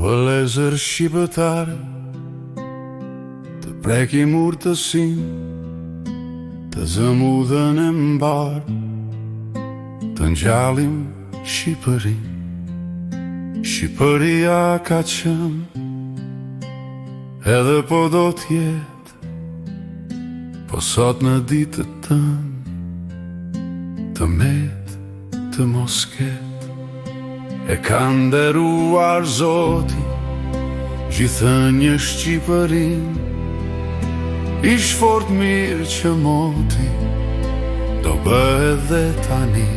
vëllezër shqiptar, të prekim urtësin, të zëmudhën e mbar, të ngjallim Shqipërin. Shqipëria ka qenë, edhe po do t'jetë, po sot në ditët tënë, të metë, të mos ketë. E ka nderuar Zoti gjithë një Shqipërin, ish fort mirë që moti do bëhet dhe tani.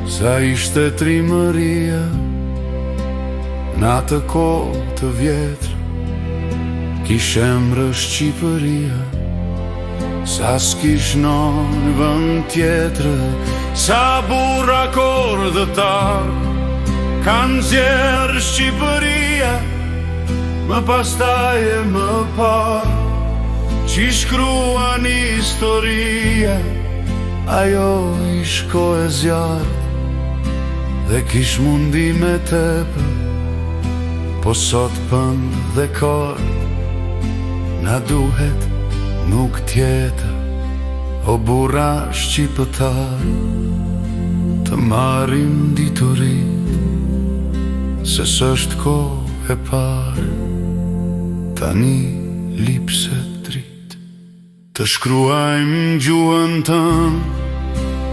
Sa ishte trimëria në atë kohë të vjetër, kish emrë Shqipëria. Sa s'kish në vend tjetër, sa burra kordëtar kanë zjerë Shqipëria, më pastaj e më parë, që shkruan historia. Ajo ish kohë e zjarë dhe kish mundi me tepër, po sot pënd dhe kord na duhet nuk tjetër. O burra shqiptar, të marrim diturit, se s'është kohë e parë, tani lipse drit. Të shkruajmë gjuhën tënë,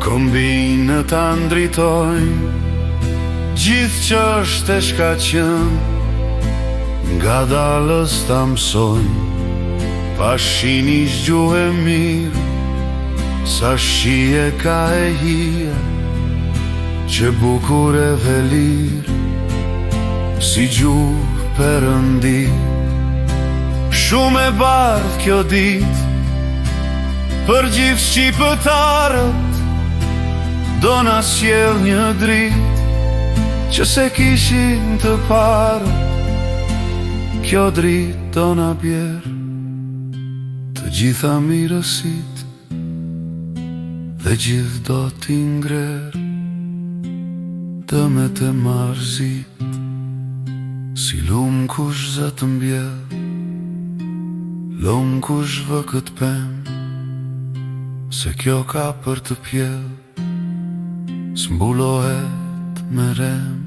kombinën ta ndritojmë, gjithë që është e shka qënë, nga dalës ta mësojmë. Pa shini shgjuhe mirë, sa shie ka e hia, që bukur e velirë, si gjuhë Perëndir. Shumë e bardhë kjo ditë, për gjithë shqiptarët, do na sjell një dritë, që se kishin të parët, kjo dritë do na bjerë të gjitha mirësit, dhe gjithë do t'i ngrerë dëmet e marzit. Si lumë kush zë të mbjell, lumë kush vë këtë pemë, se kjo ka për të pjell, s'mbulohet me rem.